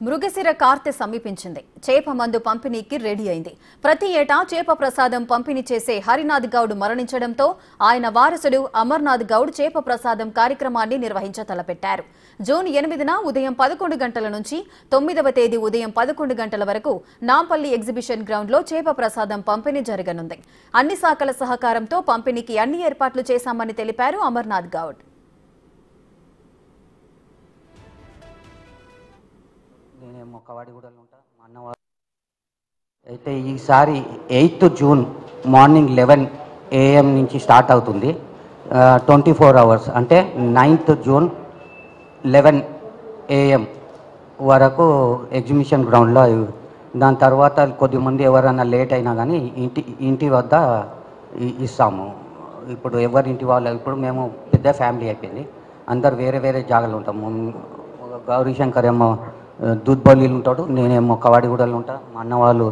మృగశిర కార్తె సమీపించింది. చేప మందు పంపిణీకి రెడీ అయింది. ప్రతి ఏటా చేప ప్రసాదం పంపిణీ చేసే హరినాథ్ గౌడ్ మరణించడంతో ఆయన వారసుడు అమర్నాథ్ గౌడ్ చేప ప్రసాదం కార్యక్రమాన్ని నిర్వహించ తలపెట్టారు. జూన్ 8న ఉదయం 11 గంటల నుంచి 9వ తేదీ ఉదయం 11 గంటల వరకు నాంపల్లి ఎగ్జిబిషన్ గ్రౌండ్లో చేప ప్రసాదం పంపిణీ జరగనుంది. అన్ని శాఖల సహకారంతో పంపిణీకి అన్ని ఏర్పాట్లు చేశామని తెలిపారు అమర్నాథ్ గౌడ్. మొక్కవాడిగూడలో ఉంటా మా అన్నవారు అయితే ఈసారి 8th జూన్ మార్నింగ్ 11 AM నుంచి స్టార్ట్ అవుతుంది. 24 అవర్స్ అంటే 9th జూన్ 11 AM వరకు ఎగ్జిబిషన్ గ్రౌండ్లో. దాని తర్వాత కొద్దిమంది ఎవరైనా లేట్ అయినా కానీ ఇంటి వద్ద ఇస్తాము. ఇప్పుడు ఎవరింటి వాళ్ళు ఇప్పుడు మేము పెద్ద ఫ్యామిలీ అయిపోయింది. అందరు వేరే వేరే జాగాలు ఉంటాము. గౌరీశంకర్ ఏమో దూద్బౌలీలు ఉంటాడు, నేనేమో కవాడిగూడలో ఉంటా, మా అన్న వాళ్ళు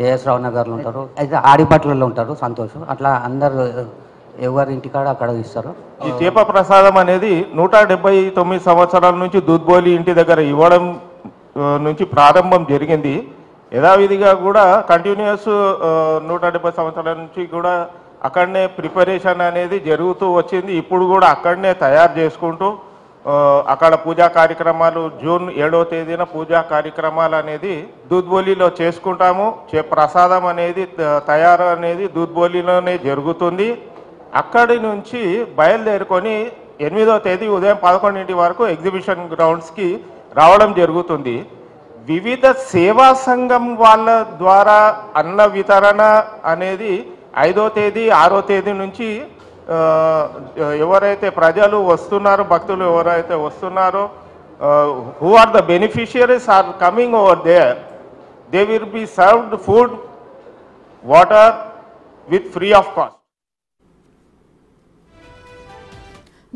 ఏఎస్ రావు నగర్లో ఉంటారు, అయితే ఆడిపట్లలో ఉంటారు సంతోష్. అట్లా అందరు ఎవరింటికాడ అక్కడ ఇస్తారు. ఈ చేప ప్రసాదం అనేది 179 సంవత్సరాల నుంచి దూద్బౌలి ఇంటి దగ్గర ఇవ్వడం నుంచి ప్రారంభం జరిగింది. యథావిధిగా కూడా కంటిన్యూస్ 170 సంవత్సరాల నుంచి కూడా అక్కడనే ప్రిపరేషన్ అనేది జరుగుతూ వచ్చింది. ఇప్పుడు కూడా అక్కడనే తయారు చేసుకుంటూ అక్కడ పూజా కార్యక్రమాలు జూన్ 7వ తేదీన పూజా కార్యక్రమాలు అనేది దూద్బౌలిలో చేసుకుంటాము. ప్రసాదం అనేది తయారు అనేది దూద్బౌలిలోనే జరుగుతుంది. అక్కడి నుంచి బయలుదేరుకొని 8వ తేదీ ఉదయం 11 వరకు ఎగ్జిబిషన్ గ్రౌండ్స్కి రావడం జరుగుతుంది. వివిధ సేవా సంఘం వాళ్ళ ద్వారా అన్న వితరణ అనేది 5వ తేదీ 6వ తేదీ నుంచి ఎవరైతే ప్రజలు వస్తున్నారో, భక్తులు ఎవరైతే వస్తున్నారో, who are the beneficiaries are coming over there, they will be served food, water with free of cost.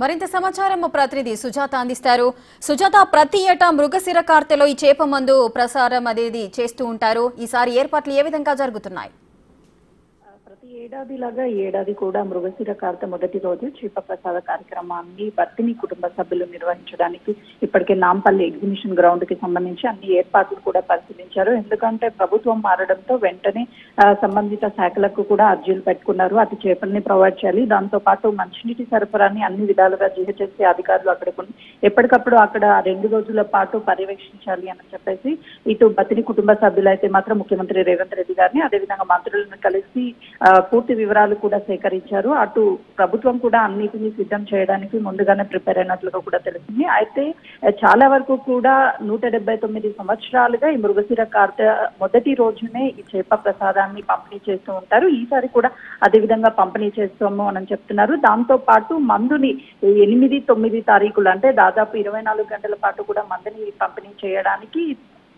మరింత సమాచారం మా ప్రతినిధి సుజాత అందిస్తారు. సుజాత, ప్రతి ఏటా మృగశిర కార్తెలో ఈ చేప మందు ప్రసారం అనేది చేస్తూ ఉంటారు. ఈసారి ఏర్పాట్లు ఏ విధంగా జరుగుతున్నాయి? ప్రతి ఏడాదిలాగా ఈ ఏడాది కూడా మృగశిర కార్తె మొదటి రోజు చేప ప్రసాద కార్యక్రమాన్ని బత్తిని కుటుంబ సభ్యులు నిర్వహించడానికి ఇప్పటికే నాంపల్లి ఎగ్జిబిషన్ గ్రౌండ్ కి సంబంధించి అన్ని ఏర్పాట్లు కూడా పరిశీలించారు. ఎందుకంటే ప్రభుత్వం మారడంతో వెంటనే సంబంధిత శాఖలకు కూడా అర్జీలు పెట్టుకున్నారు. అటు చేపల్ని ప్రొవైడ్ చేయాలి, దాంతో పాటు మంచినీటి సరఫరాని అన్ని విధాలుగా జీహెచ్ఎంసీ అధికారులు అక్కడికి ఎప్పటికప్పుడు అక్కడ 2 రోజుల పాటు పర్యవేక్షించాలి అని చెప్పేసి ఇటు బత్తిని కుటుంబ సభ్యులు అయితే మాత్రం ముఖ్యమంత్రి రేవంత్ రెడ్డి గారిని, అదేవిధంగా మంత్రులను కలిసి పూర్తి వివరాలు కూడా సేకరించారు. అటు ప్రభుత్వం కూడా అన్నిటినీ సిద్ధం చేయడానికి ముందుగానే ప్రిపేర్ అయినట్లుగా కూడా తెలిసింది. అయితే చాలా వరకు కూడా 179 సంవత్సరాలుగా ఈ మృగశిర కార్తె మొదటి రోజునే ఈ చేప ప్రసాదాన్ని పంపిణీ చేస్తూ ఉంటారు. ఈసారి కూడా అదే విధంగా పంపిణీ చేస్తాము అని చెప్తున్నారు. దాంతో పాటు మందుని 8, 9 తారీఖులు అంటే దాదాపు 24 గంటల పాటు కూడా మందుని పంపిణీ చేయడానికి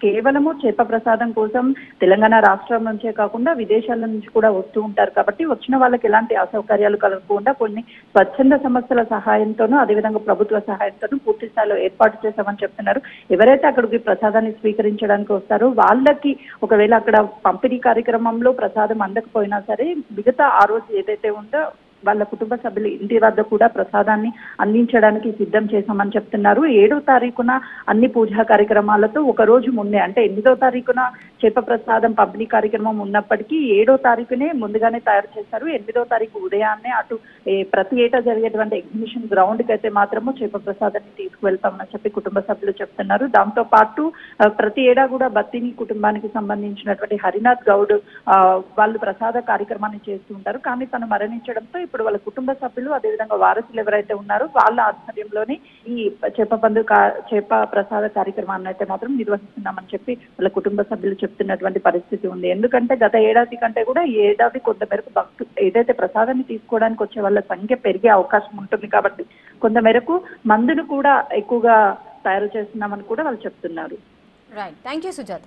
కేవలము చేప ప్రసాదం కోసం తెలంగాణ రాష్ట్రం నుంచే కాకుండా విదేశాల నుంచి కూడా వస్తూ ఉంటారు. కాబట్టి వచ్చిన వాళ్ళకి ఎలాంటి అసౌకర్యాలు కలగకుండా కొన్ని స్వచ్ఛంద సంస్థల సహాయంతోనూ అదేవిధంగా ప్రభుత్వ సహాయంతోనూ పూర్తి స్థాయిలో ఏర్పాటు చేశామని చెప్తున్నారు. ఎవరైతే అక్కడికి ప్రసాదాన్ని స్వీకరించడానికి వస్తారో వాళ్ళకి ఒకవేళ అక్కడ పంపిణీ కార్యక్రమంలో ప్రసాదం అందకపోయినా సరే మిగతా ఆ రోజు ఏదైతే ఉందో వాళ్ళ కుటుంబ సభ్యులు ఇంటి వద్ద కూడా ప్రసాదాన్ని అందించడానికి సిద్ధం చేశామని చెప్తున్నారు. 7వ తారీఖున అన్ని పూజా కార్యక్రమాలతో ఒక రోజు ముందే అంటే 8వ తారీఖున చేప ప్రసాదం పంపిణీ కార్యక్రమం ఉన్నప్పటికీ 7వ తారీఖునే ముందుగానే తయారు చేశారు. 8వ తారీఖు ఉదయాన్నే అటు ప్రతి ఏటా జరిగేటువంటి ఎగ్జిబిషన్ గ్రౌండ్ కి అయితే మాత్రము చేప ప్రసాదాన్ని తీసుకువెళ్తామని చెప్పి కుటుంబ సభ్యులు చెప్తున్నారు. దాంతో పాటు ప్రతి ఏడా కూడా బత్తిని కుటుంబానికి సంబంధించినటువంటి హరినాథ్ గౌడ్ వాళ్ళు ప్రసాద కార్యక్రమాన్ని చేస్తూ ఉంటారు. కానీ తను మరణించడంతో ఇప్పుడు వాళ్ళ కుటుంబ సభ్యులు అదేవిధంగా వారసులు ఎవరైతే ఉన్నారో వాళ్ళ ఆధ్వర్యంలోనే ఈ చేప ప్రసాద కార్యక్రమాన్ని అయితే మాత్రం నిర్వహిస్తున్నామని చెప్పి వాళ్ళ కుటుంబ సభ్యులు చెప్తున్నటువంటి పరిస్థితి ఉంది. ఎందుకంటే గత ఏడాది కంటే కూడా ఈ ఏడాది కొంత మేరకు భక్తులు ఏదైతే ప్రసాదాన్ని తీసుకోవడానికి వచ్చే వాళ్ళ సంఖ్య పెరిగే అవకాశం ఉంటుంది. కాబట్టి కొంత మేరకు మందును కూడా ఎక్కువగా తయారు చేస్తున్నామని కూడా వాళ్ళు చెప్తున్నారు. Right, thank you Sujatha.